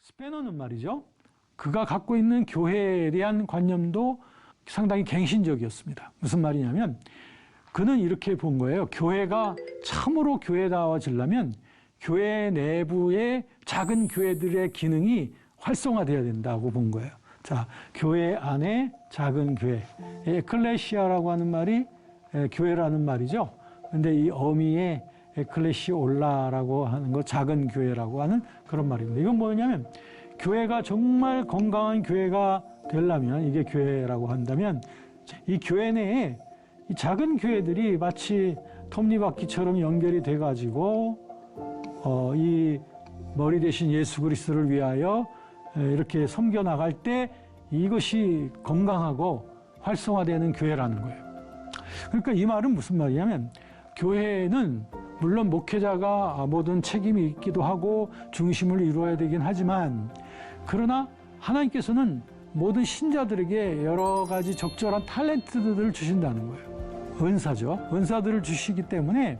스페너는 말이죠. 그가 갖고 있는 교회에 대한 관념도 상당히 갱신적이었습니다. 무슨 말이냐면 그는 이렇게 본 거예요. 교회가 참으로 교회다워지려면 교회 내부의 작은 교회들의 기능이 활성화되어야 된다고 본 거예요. 자, 교회 안에 작은 교회. 에클레시아라고 하는 말이 교회라는 말이죠. 근데 이 어미의 에클레시올라라고 하는 거 작은 교회라고 하는 그런 말입니다. 이건 뭐냐면 교회가 정말 건강한 교회가 되려면 이게 교회라고 한다면 이 교회 내에 이 작은 교회들이 마치 톱니바퀴처럼 연결이 돼가지고 이 머리 대신 예수 그리스도를 위하여 이렇게 섬겨 나갈 때 이것이 건강하고 활성화되는 교회라는 거예요. 그러니까 이 말은 무슨 말이냐면 교회는 물론 목회자가 모든 책임이 있기도 하고 중심을 이루어야 되긴 하지만 그러나 하나님께서는 모든 신자들에게 여러 가지 적절한 탤런트들을 주신다는 거예요. 은사죠. 은사들을 주시기 때문에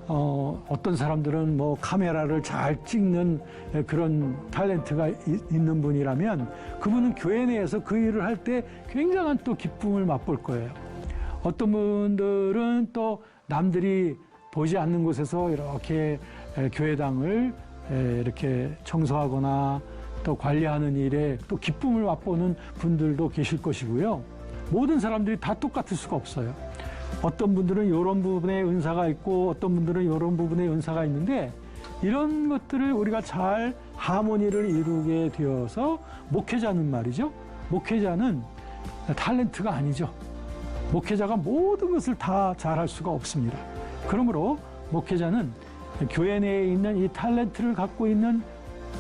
어떤 사람들은 뭐 카메라를 잘 찍는 그런 탤런트가 있는 분이라면 그분은 교회 내에서 그 일을 할 때 굉장한 또 기쁨을 맛볼 거예요. 어떤 분들은 또 남들이 보지 않는 곳에서 이렇게 교회당을 이렇게 청소하거나 또 관리하는 일에 또 기쁨을 맛보는 분들도 계실 것이고요. 모든 사람들이 다 똑같을 수가 없어요. 어떤 분들은 이런 부분에 은사가 있고 어떤 분들은 이런 부분에 은사가 있는데 이런 것들을 우리가 잘 하모니를 이루게 되어서 목회자는 말이죠. 목회자는 탤런트가 아니죠. 목회자가 모든 것을 다 잘할 수가 없습니다. 그러므로 목회자는 교회 내에 있는 이 탤런트를 갖고 있는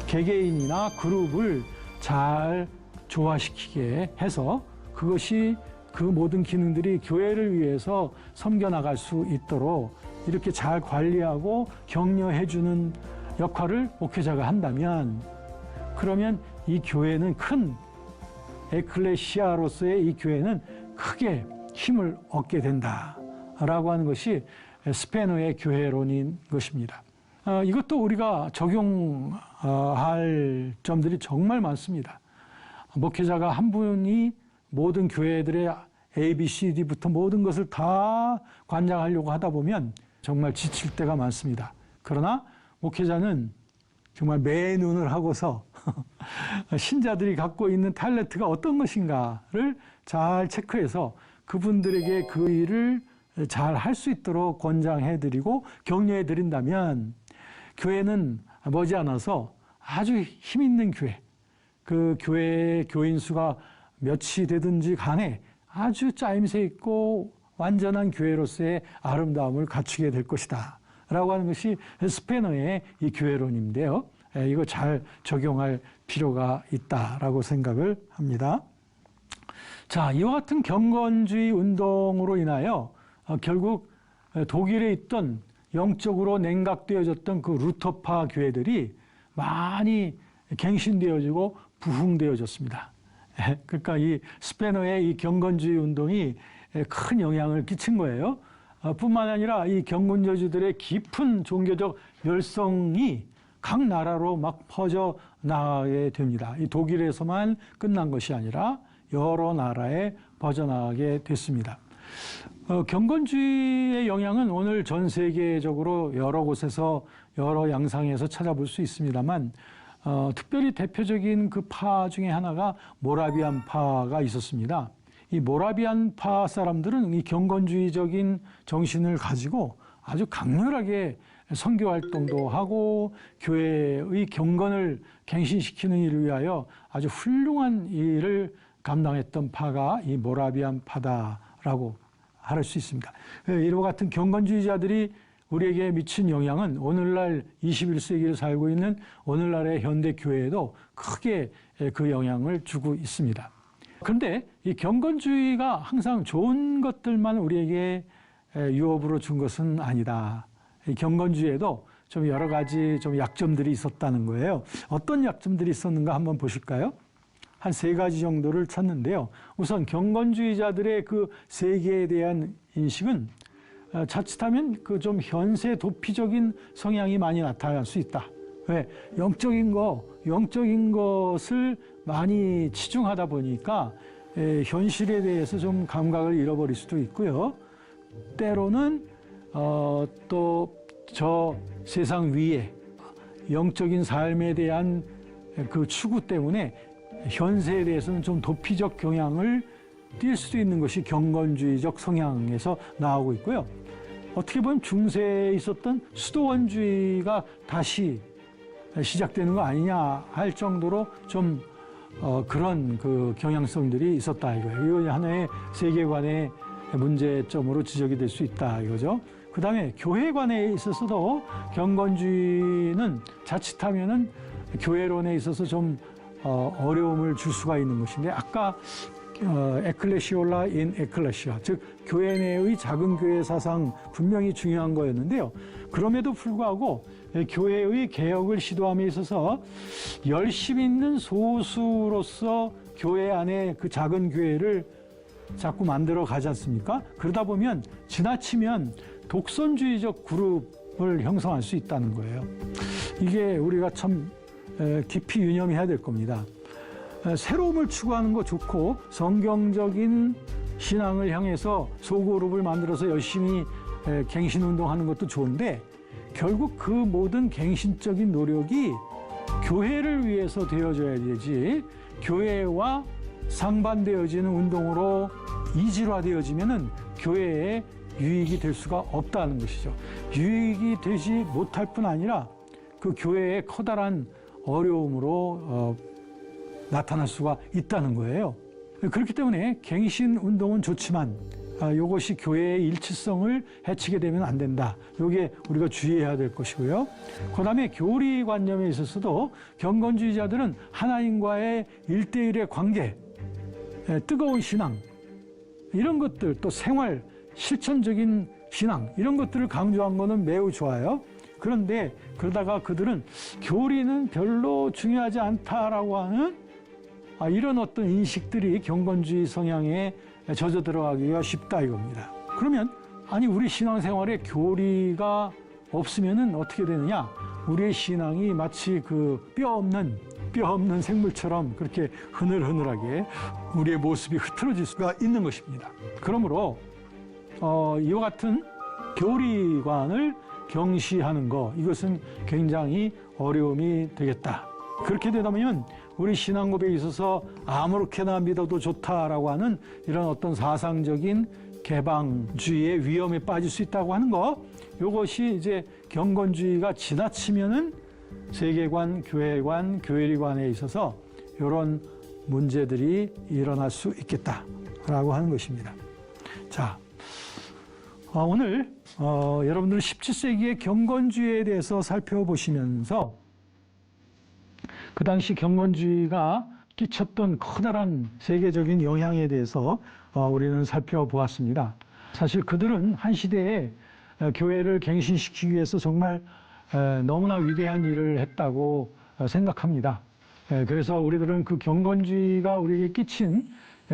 개개인이나 그룹을 잘 조화시키게 해서 그것이 그 모든 기능들이 교회를 위해서 섬겨나갈 수 있도록 이렇게 잘 관리하고 격려해주는 역할을 목회자가 한다면 그러면 이 교회는 큰 에클레시아로서의 이 교회는 크게 힘을 얻게 된다라고 하는 것이 스페너의 교회론인 것입니다. 이것도 우리가 적용할 점들이 정말 많습니다. 목회자가 한 분이 모든 교회들의 A, B, C, D부터 모든 것을 다 관장하려고 하다 보면 정말 지칠 때가 많습니다. 그러나 목회자는 정말 매눈을 하고서 신자들이 갖고 있는 탤런트가 어떤 것인가를 잘 체크해서 그분들에게 그 일을 잘 할 수 있도록 권장해드리고 격려해드린다면 교회는 머지않아서 아주 힘있는 교회, 그 교회의 교인 수가 몇이 되든지 간에 아주 짜임새 있고 완전한 교회로서의 아름다움을 갖추게 될 것이다 라고 하는 것이 스페너의 이 교회론인데요. 이거 잘 적용할 필요가 있다라고 생각을 합니다. 자, 이와 같은 경건주의 운동으로 인하여 결국 독일에 있던 영적으로 냉각되어졌던 그 루터파 교회들이 많이 갱신되어지고 부흥되어졌습니다. 그러니까 이 스페너의 이 경건주의 운동이 큰 영향을 끼친 거예요. 뿐만 아니라 이 경건주의들의 깊은 종교적 열성이 각 나라로 막 퍼져 나가게 됩니다. 이 독일에서만 끝난 것이 아니라 여러 나라에 퍼져나가게 됐습니다. 경건주의의 영향은 오늘 전 세계적으로 여러 곳에서 여러 양상에서 찾아볼 수 있습니다만 특별히 대표적인 그 파 중에 하나가 모라비안 파가 있었습니다. 이 모라비안 파 사람들은 이 경건주의적인 정신을 가지고 아주 강렬하게 선교 활동도 하고 교회의 경건을 갱신시키는 일을 위하여 아주 훌륭한 일을 감당했던 파가 이 모라비안 파다라고 할 수 있습니다. 이와 같은 경건주의자들이 우리에게 미친 영향은 오늘날 21세기를 살고 있는 오늘날의 현대 교회에도 크게 그 영향을 주고 있습니다. 그런데 이 경건주의가 항상 좋은 것들만 우리에게 유업으로 준 것은 아니다. 이 경건주의에도 좀 여러 가지 좀 약점들이 있었다는 거예요. 어떤 약점들이 있었는가 한번 보실까요? 한 3가지 정도를 찾는데요. 우선 경건주의자들의 그 세계에 대한 인식은 자칫하면 그 좀 현세 도피적인 성향이 많이 나타날 수 있다. 왜? 영적인 것을 많이 치중하다 보니까 현실에 대해서 좀 감각을 잃어버릴 수도 있고요. 때로는 또 저 세상 위에 영적인 삶에 대한 그 추구 때문에 현세에 대해서는 좀 도피적 경향을 띌 수도 있는 것이 경건주의적 성향에서 나오고 있고요. 어떻게 보면 중세에 있었던 수도원주의가 다시 시작되는 거 아니냐 할 정도로 좀 그런 그 경향성들이 있었다 이거예요. 이거 하나의 세계관의 문제점으로 지적이 될 수 있다 이거죠. 그 다음에 교회관에 있어서도 경건주의는 자칫하면은 교회론에 있어서 좀 어려움을 줄 수가 있는 것인데 아까 에클레시올라 인 에클레시아, 즉 교회 내의 작은 교회 사상 분명히 중요한 거였는데요. 그럼에도 불구하고 교회의 개혁을 시도함에 있어서 열심 있는 소수로서 교회 안에 그 작은 교회를 자꾸 만들어 가지 않습니까? 그러다 보면 지나치면 독선주의적 그룹을 형성할 수 있다는 거예요. 이게 우리가 참 깊이 유념해야 될 겁니다. 새로움을 추구하는 거 좋고 성경적인 신앙을 향해서 소그룹을 만들어서 열심히 갱신운동하는 것도 좋은데 결국 그 모든 갱신적인 노력이 교회를 위해서 되어져야 되지 교회와 상반되어지는 운동으로 이질화되어지면은 교회에 유익이 될 수가 없다는 것이죠. 유익이 되지 못할 뿐 아니라 그 교회의 커다란 어려움으로 나타날 수가 있다는 거예요. 그렇기 때문에 갱신 운동은 좋지만 이것이 교회의 일치성을 해치게 되면 안 된다. 이게 우리가 주의해야 될 것이고요. 그다음에 교리관념에 있어서도 경건주의자들은 하나님과의 1대1의 관계, 뜨거운 신앙 이런 것들 또 생활 실천적인 신앙 이런 것들을 강조한 거는 매우 좋아요. 그런데 그러다가 그들은 교리는 별로 중요하지 않다라고 하는 이런 어떤 인식들이 경건주의 성향에 젖어 들어가기가 쉽다 이겁니다. 그러면 아니 우리 신앙생활에 교리가 없으면은 어떻게 되느냐? 우리의 신앙이 마치 그 뼈 없는 생물처럼 그렇게 흐늘흐늘하게 우리의 모습이 흐트러질 수가 있는 것입니다. 그러므로 이와 같은 교리관을 경시하는 것 이것은 굉장히 어려움이 되겠다. 그렇게 되다 보면 우리 신앙 고백에 있어서 아무렇게나 믿어도 좋다라고 하는 이런 어떤 사상적인 개방주의의 위험에 빠질 수 있다고 하는 것 이것이 이제 경건주의가 지나치면은 세계관, 교회관, 교리관에 있어서 이런 문제들이 일어날 수 있겠다라고 하는 것입니다. 자, 오늘 여러분들은 17세기의 경건주의에 대해서 살펴보시면서 그 당시 경건주의가 끼쳤던 커다란 세계적인 영향에 대해서 우리는 살펴보았습니다. 사실 그들은 한 시대에 교회를 갱신시키기 위해서 정말 너무나 위대한 일을 했다고 생각합니다. 그래서 우리들은 그 경건주의가 우리에게 끼친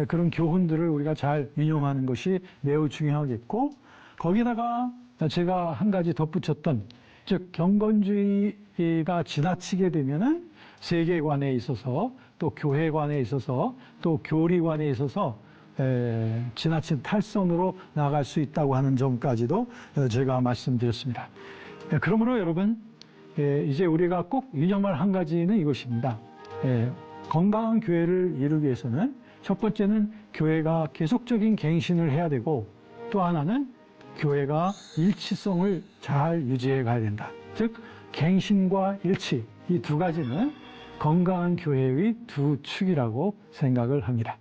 그런 교훈들을 우리가 잘 유념하는 것이 매우 중요하겠고 거기다가 제가 한 가지 덧붙였던 즉 경건주의가 지나치게 되면은 세계관에 있어서 또 교회관에 있어서 또 교리관에 있어서 지나친 탈선으로 나갈 수 있다고 하는 점까지도 제가 말씀드렸습니다. 그러므로 여러분 이제 우리가 꼭 유념할 한 가지는 이것입니다. 건강한 교회를 이루기 위해서는 첫 번째는 교회가 계속적인 갱신을 해야 되고 또 하나는 교회가 일치성을 잘 유지해 가야 된다. 즉 갱신과 일치 이 두 가지는 건강한 교회의 두 축이라고 생각을 합니다.